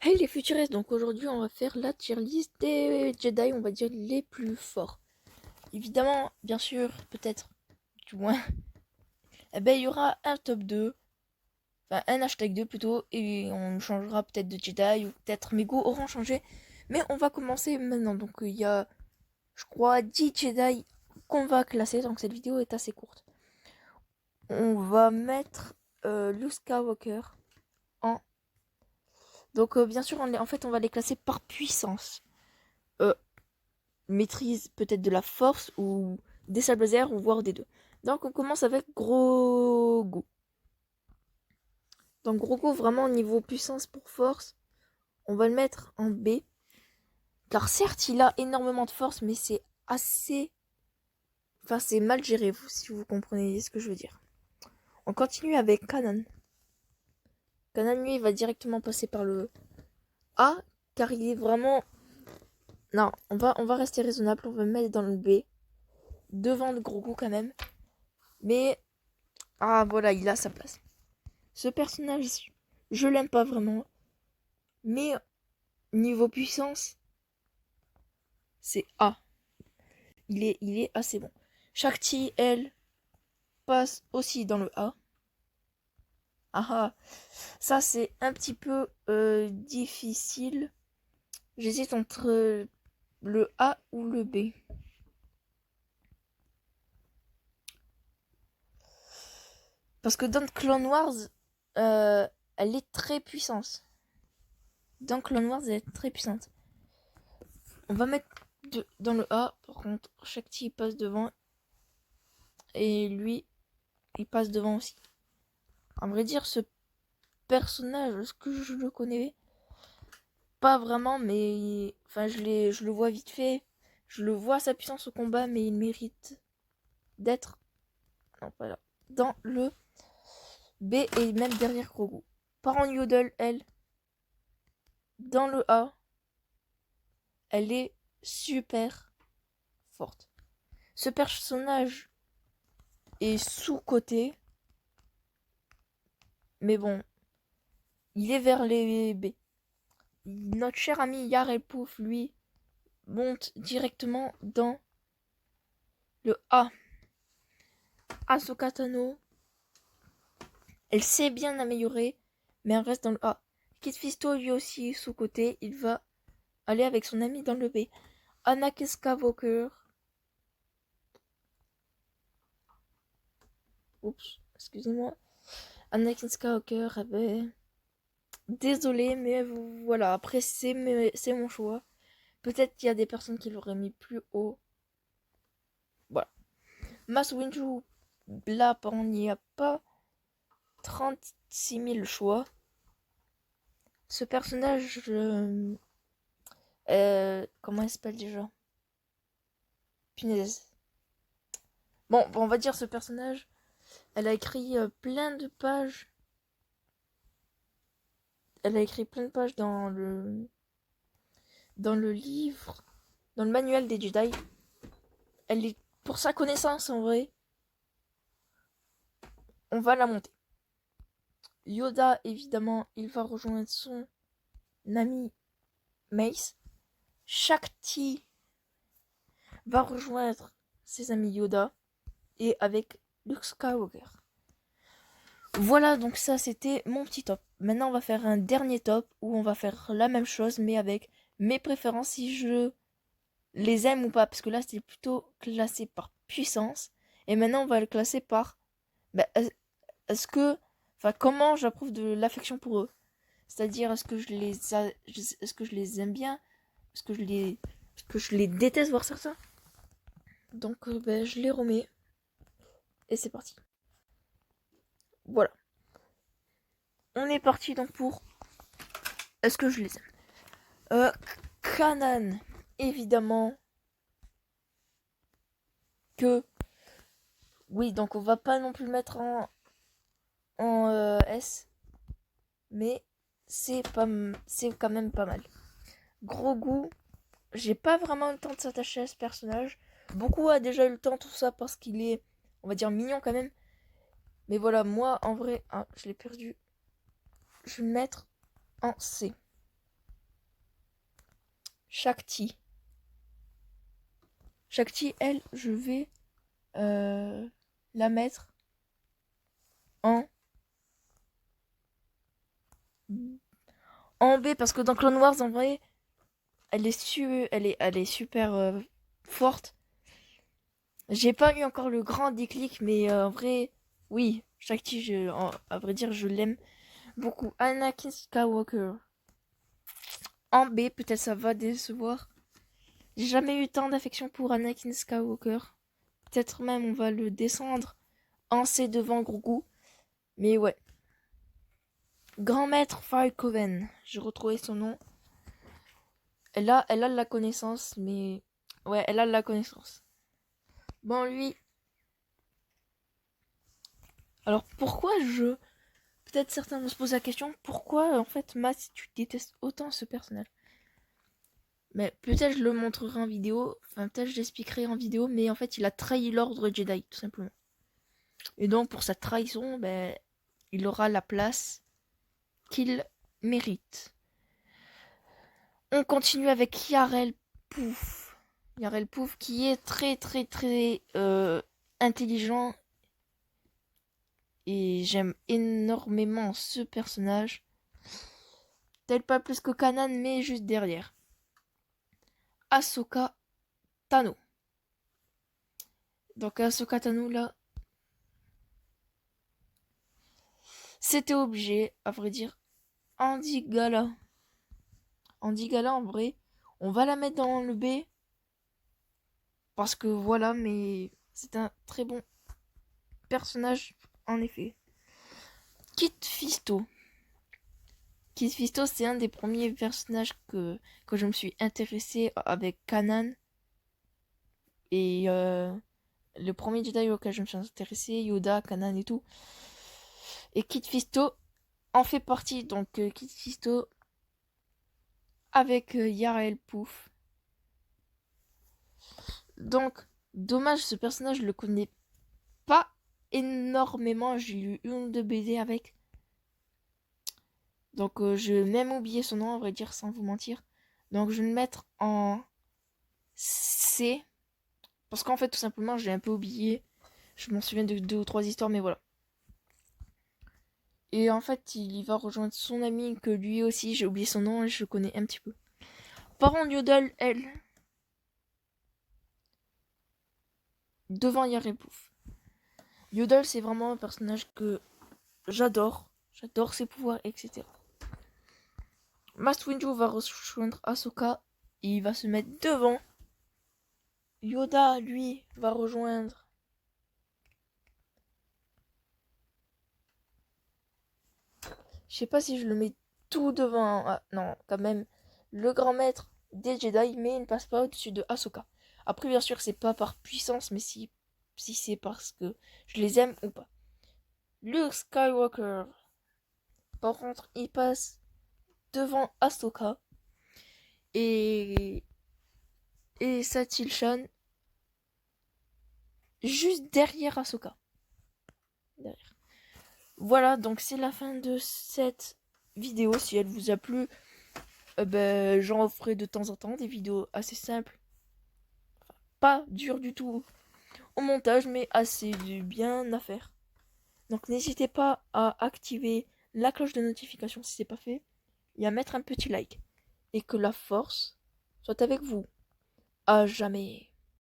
Hey les futuristes, donc aujourd'hui on va faire la tier list des Jedi, on va dire les plus forts. Évidemment, bien sûr, peut-être, du moins, eh ben, il y aura un top 2, enfin un hashtag 2 plutôt, et on changera peut-être de Jedi, ou peut-être mes goûts auront changé. Mais on va commencer maintenant, donc il y a, je crois, 10 Jedi qu'on va classer, donc cette vidéo est assez courte. On va mettre Luke Skywalker en... Donc bien sûr, en fait on va les classer par puissance. Euh, Maîtrise peut-être de la force ou des sables laser ou voire des deux. Donc on commence avec Grogu. Donc Grogu vraiment niveau puissance pour force, on va le mettre en B. Car certes il a énormément de force mais c'est assez... Enfin c'est mal géré si vous comprenez ce que je veux dire. On continue avec Kanan. Kanan lui il va directement passer par le A car il est vraiment... Non, on va rester raisonnable, on va le mettre dans le B. Devant le Grogu quand même. Mais... Ah voilà, il a sa place. Ce personnage, je l'aime pas vraiment. Mais niveau puissance, c'est A. Il est assez bon. Shakti, elle, passe aussi dans le A. Ah ah, ça c'est un petit peu difficile. J'hésite entre le A ou le B. Parce que dans Clone Wars, elle est très puissante. Dans Clone Wars, elle est très puissante. On va mettre dans le A. Par contre, Shakti passe devant. Et lui, il passe devant aussi. À vrai dire, ce personnage, est-ce que je le connais? Pas vraiment, mais enfin, je le vois vite fait. Je le vois sa puissance au combat, mais il mérite d'être non, pas là, dans le B et même derrière Grogu. Parent Yodel, elle, dans le A, elle est super forte. Ce personnage est sous-coté, mais bon, il est vers les B. Notre cher ami Yarel Pouf, lui, monte directement dans le A. Ahsoka Tano, elle sait bien améliorer, mais elle reste dans le A. Kit Fisto, lui aussi, sous-côté, il va aller avec son ami dans le B. Anakin Skywalker. Oups, excusez-moi. Anakin Skywalker avait... Désolé, mais voilà, après c'est mon choix. Peut-être qu'il y a des personnes qui l'auraient mis plus haut. Voilà. Mace Windu, là, il n'y a pas 36 000 choix. Ce personnage, comment il s'appelle déjà? Punaise. Bon, on va dire ce personnage. Elle a écrit plein de pages. Elle a écrit plein de pages dans le livre, dans le manuel des Jedi. Elle est pour sa connaissance en vrai. On va la monter. Yoda, évidemment, il va rejoindre son ami Mace. Shakti va rejoindre ses amis Yoda et avec Luke Skywalker. Voilà, donc ça c'était mon petit top. Maintenant on va faire un dernier top où on va faire la même chose mais avec mes préférences si je les aime ou pas. Parce que là c'était plutôt classé par puissance. Et maintenant on va le classer par... Bah, est-ce que... Enfin comment j'approuve de l'affection pour eux. C'est-à-dire est-ce que je les aime bien. Est-ce que je les déteste voir certains. Donc bah, je les remets. Et c'est parti. Voilà. On est parti donc pour... Est-ce que je les aime Kanan, évidemment que oui, donc on va pas non plus le mettre en S, mais c'est quand même pas mal. Grogu, j'ai pas vraiment le temps de s'attacher à ce personnage. Beaucoup a déjà eu le temps, tout ça, parce qu'il est, on va dire, mignon quand même. Mais voilà, moi, en vrai, je l'ai perdu. Je vais le mettre en C. Shakti. Shakti, elle, je vais la mettre en B parce que dans Clone Wars, en vrai, elle est super forte. J'ai pas eu encore le grand déclic, mais en vrai, oui, Shakti, à vrai dire, je l'aime beaucoup. Anakin Skywalker. En B, peut-être ça va décevoir. J'ai jamais eu tant d'affection pour Anakin Skywalker. Peut-être même on va le descendre en C devant Grogu. Mais ouais. Grand maître Farkoven. J'ai retrouvé son nom. Elle a de la connaissance, mais... Ouais, elle a de la connaissance. Bon, lui... Alors, pourquoi je... Peut-être certains vont se poser la question, pourquoi, en fait, Matt, tu détestes autant ce personnage? Mais peut-être je le montrerai en vidéo, enfin, peut-être je l'expliquerai en vidéo, mais en fait, il a trahi l'ordre Jedi, tout simplement. Et donc, pour sa trahison, ben, il aura la place qu'il mérite. On continue avec Yarel Pouf. Yarel Pouf qui est très très très intelligent. Et j'aime énormément ce personnage. Peut-être pas plus que Kanan, mais juste derrière. Ahsoka Tano. Donc Ahsoka Tano là, c'était obligé, à vrai dire. Andy Gala. Andy Gala en vrai, on va la mettre dans le B. Parce que voilà, mais c'est un très bon personnage en effet. Kit Fisto. Kit Fisto, c'est un des premiers personnages que je me suis intéressé avec Kanan. Et le premier Jedi auquel je me suis intéressé, Yoda, Kanan et tout. Et Kit Fisto en fait partie. Donc Kit Fisto avec Yarael Pouf. Donc, dommage, ce personnage, je le connais pas énormément. J'ai lu une ou deux BD avec. Donc, je vais même oublier son nom, à vrai dire, sans vous mentir. Donc, je vais le mettre en C. Parce qu'en fait, tout simplement, j'ai un peu oublié. Je m'en souviens de 2 ou 3 histoires, mais voilà. Et en fait, il va rejoindre son ami, que lui aussi, j'ai oublié son nom et je le connais un petit peu. Parent Yodel, elle. Devant Yarael Pouf. Yodel, c'est vraiment un personnage que j'adore. J'adore ses pouvoirs, etc. Mace Windu va rejoindre Ahsoka. Et il va se mettre devant. Yoda, lui, va rejoindre. Je sais pas si je le mets tout devant. Ah, non, quand même. Le grand maître des Jedi, mais il ne passe pas au-dessus de Ahsoka. Après, bien sûr, c'est pas par puissance, mais si c'est parce que je les aime ou pas. Luke Skywalker. Par contre, il passe devant Ahsoka. Et Satil Shan juste derrière Ahsoka. Derrière. Voilà, donc c'est la fin de cette vidéo. Si elle vous a plu, ben, j'en ferai de temps en temps des vidéos assez simples. Pas dures du tout au montage, mais assez bien à faire. Donc n'hésitez pas à activer la cloche de notification si c'est pas fait et à mettre un petit like. Et que la force soit avec vous. À jamais.